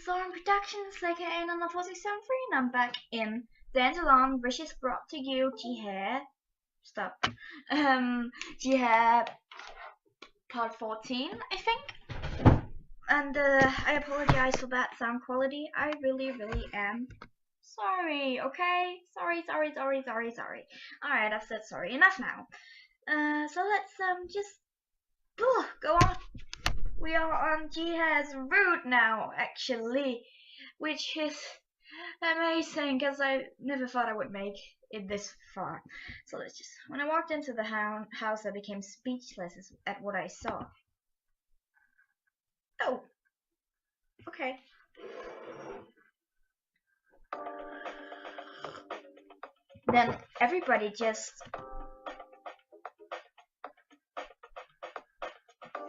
Thorn Productions, aka Nana 463, and I'm back in Dandelion, which is brought to you Jihae. Stop. Jihae part 14, I think. And I apologize for that sound quality. I really am sorry. Okay, sorry. Alright, I've said sorry enough now. So let's just go on. We are on Jihae's route now, actually, which is amazing because I never thought I would make it this far. So let's just. When I walked into the house, I became speechless at what I saw. Oh, okay. Then everybody just.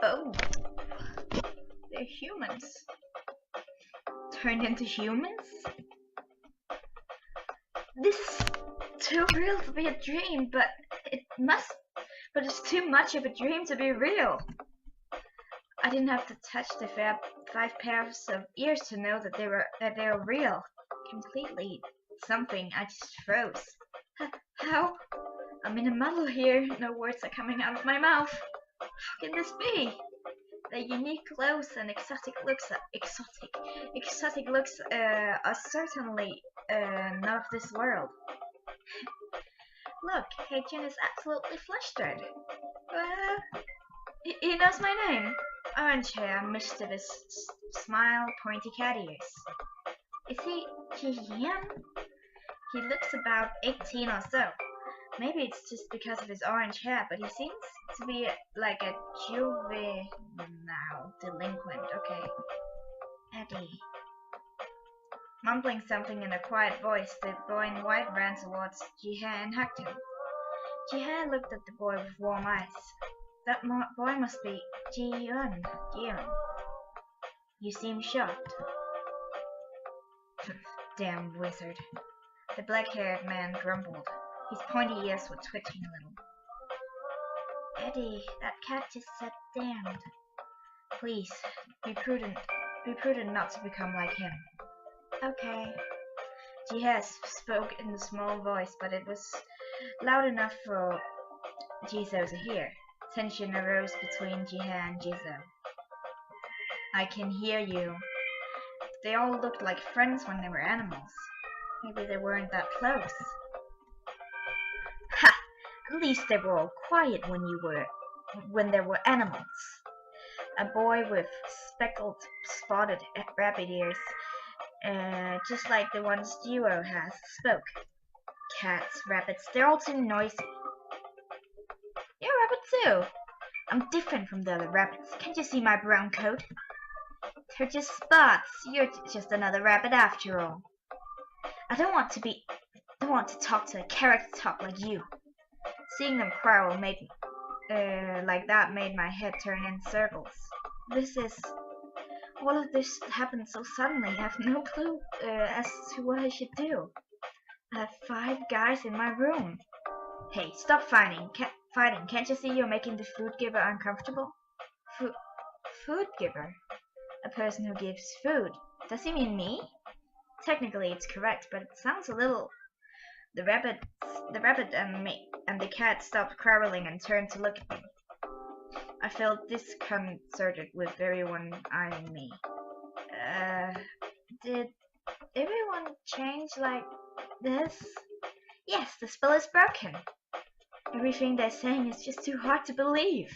Oh, they're humans. Turned into humans? This is too real to be a dream, but it's too much of a dream to be real. I didn't have to touch the five pairs of ears to know that they were real. Completely something. I just froze. How? I'm in a muddle here. No words are coming out of my mouth. How can this be? The unique clothes and exotic looks are certainly not of this world. Look, Heijun is absolutely flustered. He knows my name. Orange hair, mischievous smile, pointy cat ears. Is he Jihae? He looks about 18 or so. Maybe it's just because of his orange hair, but he seems to be like a juvenile delinquent. Okay. Eddie. Mumbling something in a quiet voice, the boy in white ran towards Jihae and hugged him. Jihae looked at the boy with warm eyes. That boy must be Jiyeon. You seem shocked. Damn wizard. The black-haired man grumbled. His pointy ears were twitching a little. Eddie, that cat just said damned. Please, be prudent. Be prudent not to become like him. Okay. Jihae spoke in a small voice, but it was loud enough for Jisoo to hear. Tension arose between Jihae and Jisoo. I can hear you. They all looked like friends when they were animals. Maybe they weren't that close. Ha! At least they were all quiet when there were animals. A boy with speckled, spotted rabbit ears, just like the ones Duo has, spoke. Cats, rabbits, they're all too noisy. You're a rabbit too. I'm different from the other rabbits. Can't you see my brown coat? They're just spots. You're just another rabbit after all. I don't want to talk to a carrot top like you. Seeing them quarrel like that made my head turn in circles. All of this happened so suddenly. I have no clue as to what I should do. I have 5 guys in my room. Hey, stop fighting. Can't you see you're making the food giver uncomfortable? Food giver? A person who gives food. Does he mean me? Technically it's correct, but it sounds a little... The rabbit and the cat stopped quarreling and turned to look at me. I felt disconcerted with everyone eyeing me. Did everyone change like this? Yes, the spell is broken. Everything they're saying is just too hard to believe.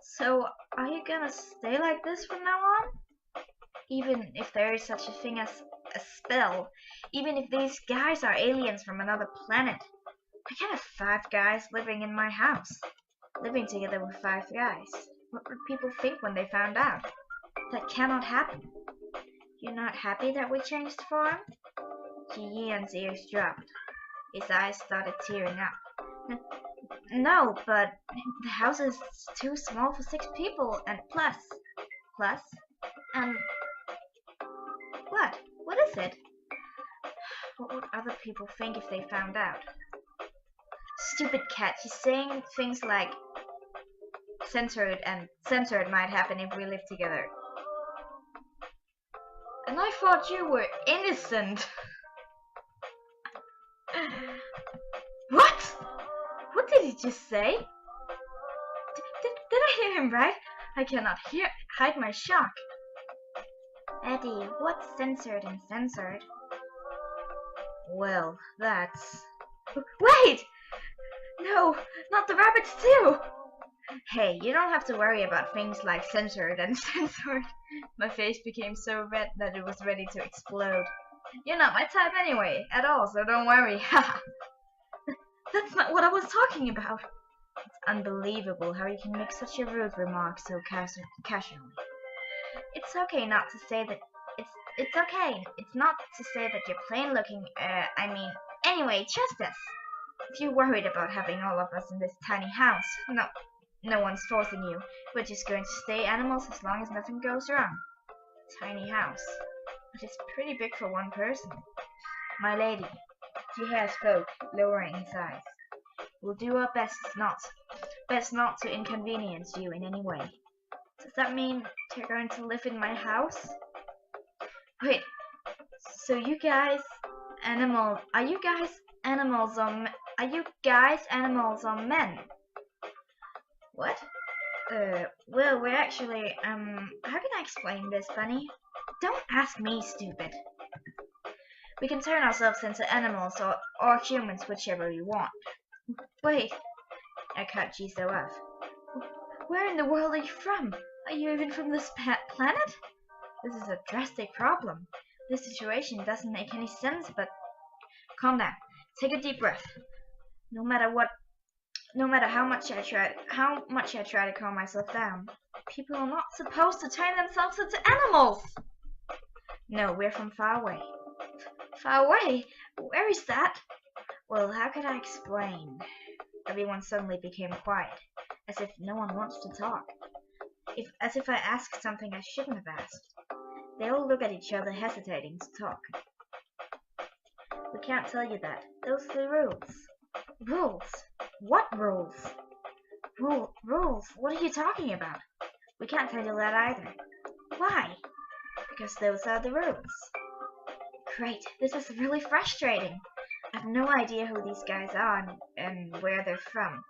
So, are you gonna stay like this from now on? Even if there is such a thing as a spell, even if these guys are aliens from another planet, I can't have 5 guys living in my house. Living together with 5 guys. What would people think when they found out? That cannot happen. You're not happy that we changed form? Jiyeon's ears dropped. His eyes started tearing up. No, but the house is too small for 6 people, and plus, and what? What is it? What would other people think if they found out? Stupid cat, she's saying things like censored might happen if we live together. And I thought you were innocent. What? What did he just say? Did I hear him right? I cannot hide my shock. Eddie, what's censored and censored? Well, that's... Wait! No, not the rabbits too! Hey, you don't have to worry about things like censored and censored. My face became so red that it was ready to explode. You're not my type anyway, at all, so don't worry. That's not what I was talking about. It's unbelievable how you can make such a rude remark so casually. It's okay not to say that. It's okay. It's not to say that you're plain looking. Anyway, trust us. If you're worried about having all of us in this tiny house, no one's forcing you. We're just going to stay animals as long as nothing goes wrong. Tiny house, but it's pretty big for one person. My lady, Jihae spoke, lowering his eyes. We'll do our best not to inconvenience you in any way. Does that mean you're going to live in my house? Wait, so are you guys animals or men? What? Well, we're actually, how can I explain this, Bunny? Don't ask me, stupid. We can turn ourselves into animals or humans, whichever we want. Wait, I cut Jiso off. Where in the world are you from? Are you even from this planet? This is a drastic problem. This situation doesn't make any sense, but... Calm down. Take a deep breath. No matter how much I try to calm myself down, people are not supposed to turn themselves into animals! No, we're from far away. Far away? Where is that? Well, how could I explain? Everyone suddenly became quiet, as if no one wants to talk. As if I asked something I shouldn't have asked. They all look at each other, hesitating to talk. We can't tell you that. Those are the rules. Rules? What rules? Rules? What are you talking about? We can't tell you that either. Why? Because those are the rules. Great, this is really frustrating. I have no idea who these guys are and where they're from.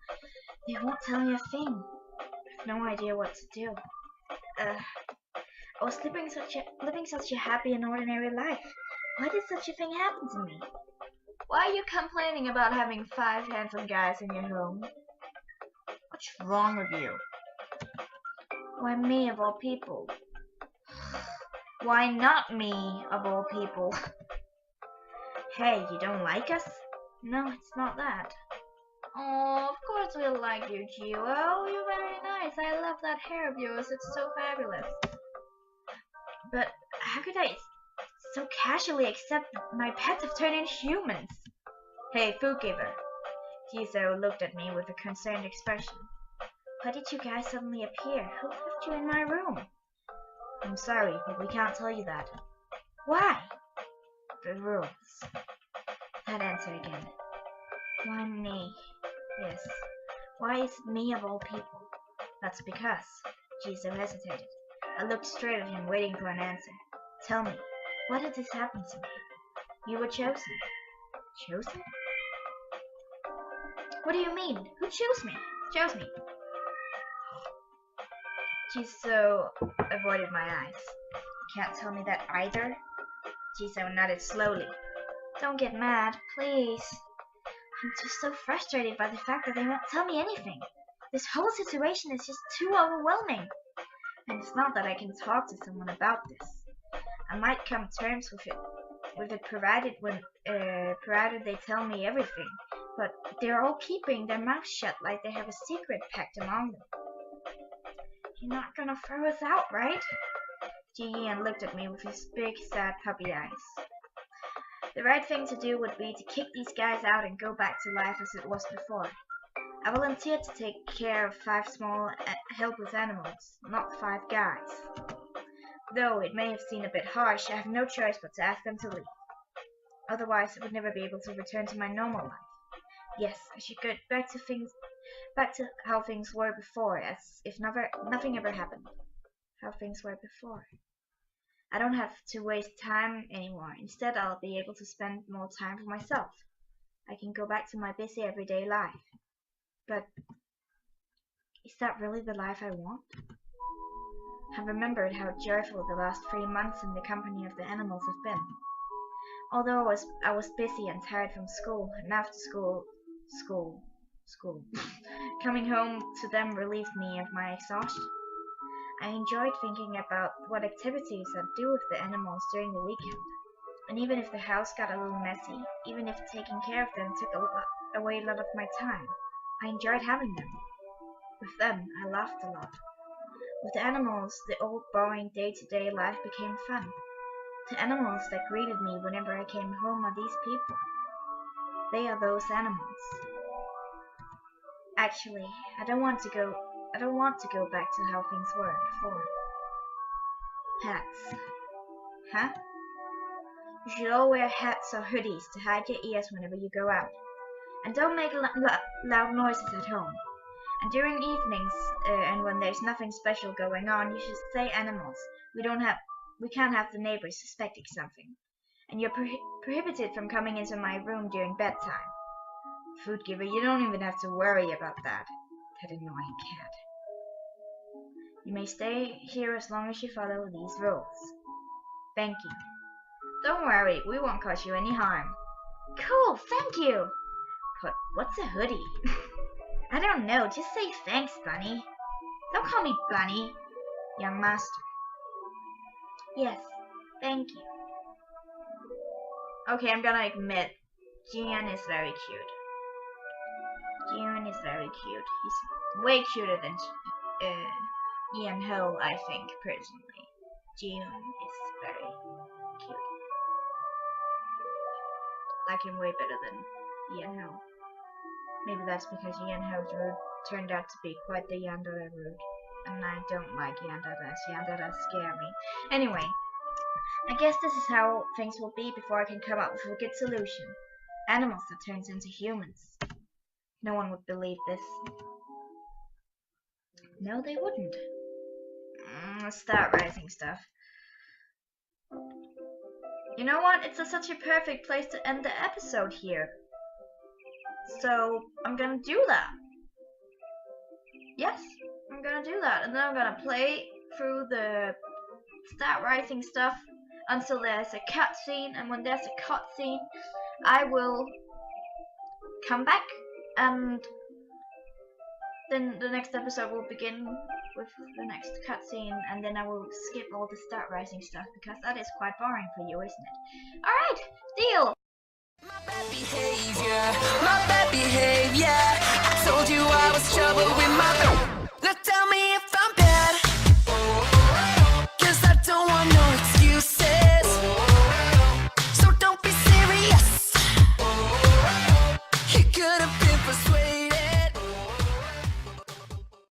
They won't tell me a thing. I have no idea what to do. I was living such a happy and ordinary life. Why did such a thing happen to me? Why are you complaining about having 5 handsome guys in your home? What's wrong with you? Why me of all people? Why not me of all people? Hey, you don't like us? No, it's not that. Oh, of course we'll like you, Gio. You're very nice. I love that hair of yours. It's so fabulous. But how could I so casually accept my pets have turned into humans? Hey, food giver. Jiso looked at me with a concerned expression. Why did you guys suddenly appear? Who left you in my room? I'm sorry, but we can't tell you that. Why? The rules. That answer again. Why me? Yes. Why is it me of all people? That's because. Jiso hesitated. I looked straight at him, waiting for an answer. Tell me, why did this happen to me? You were chosen. Chosen? What do you mean? Who chose me? Jiso avoided my eyes. You can't tell me that either? Jiso nodded slowly. Don't get mad, please. I'm just so frustrated by the fact that they won't tell me anything. This whole situation is just too overwhelming. And it's not that I can talk to someone about this. I might come to terms with it provided they tell me everything. But they're all keeping their mouths shut like they have a secret pact among them. You're not gonna throw us out, right? Jihae looked at me with his big, sad puppy eyes. The right thing to do would be to kick these guys out and go back to life as it was before. I volunteered to take care of 5 small, helpless animals, not 5 guys. Though it may have seemed a bit harsh, I have no choice but to ask them to leave. Otherwise, I would never be able to return to my normal life. Yes, I should get back to how things were before, as if nothing ever happened. How things were before. I don't have to waste time anymore. Instead, I'll be able to spend more time for myself. I can go back to my busy everyday life. But is that really the life I want? I've remembered how joyful the last 3 months in the company of the animals have been. Although I was busy and tired from school, and after school, coming home to them relieved me of my exhaustion. I enjoyed thinking about what activities I'd do with the animals during the weekend. And even if the house got a little messy, even if taking care of them took away a lot of my time, I enjoyed having them. With them, I laughed a lot. With the animals, the old boring day-to-day life became fun. The animals that greeted me whenever I came home are these people. They are those animals. Actually, I don't want to go back to how things were before. Hats. Huh? You should all wear hats or hoodies to hide your ears whenever you go out. And don't make loud noises at home. And during evenings, and when there's nothing special going on, you should say animals. We can't have the neighbors suspecting something. And you're prohibited from coming into my room during bedtime. Food giver, you don't even have to worry about that. That annoying cat. You may stay here as long as you follow these rules. Thank you. Don't worry, we won't cause you any harm. Cool, thank you! But what's a hoodie? I don't know, just say thanks, Bunny. Don't call me Bunny, young master. Yes, thank you. Okay, I'm gonna admit, Jian is very cute. Jian is very cute. He's way cuter than Jihae, I think, personally. Jian is very cute. Like him way better than Jihae. Maybe that's because Jihae's rude turned out to be quite the yandere rude. And I don't like yanderes. Yanderes scare me. Anyway, I guess this is how things will be before I can come up with a good solution. Animals that turns into humans. No one would believe this. No, they wouldn't. Let's start writing stuff. You know what? It's such a perfect place to end the episode here. So, I'm gonna do that. Yes, I'm gonna do that. And then I'm gonna play through the start writing stuff until there's a cutscene. And when there's a cutscene, I will come back. And then the next episode will begin with the next cutscene. And then I will skip all the start writing stuff because that is quite boring for you, isn't it? Alright, deal! My bad behavior.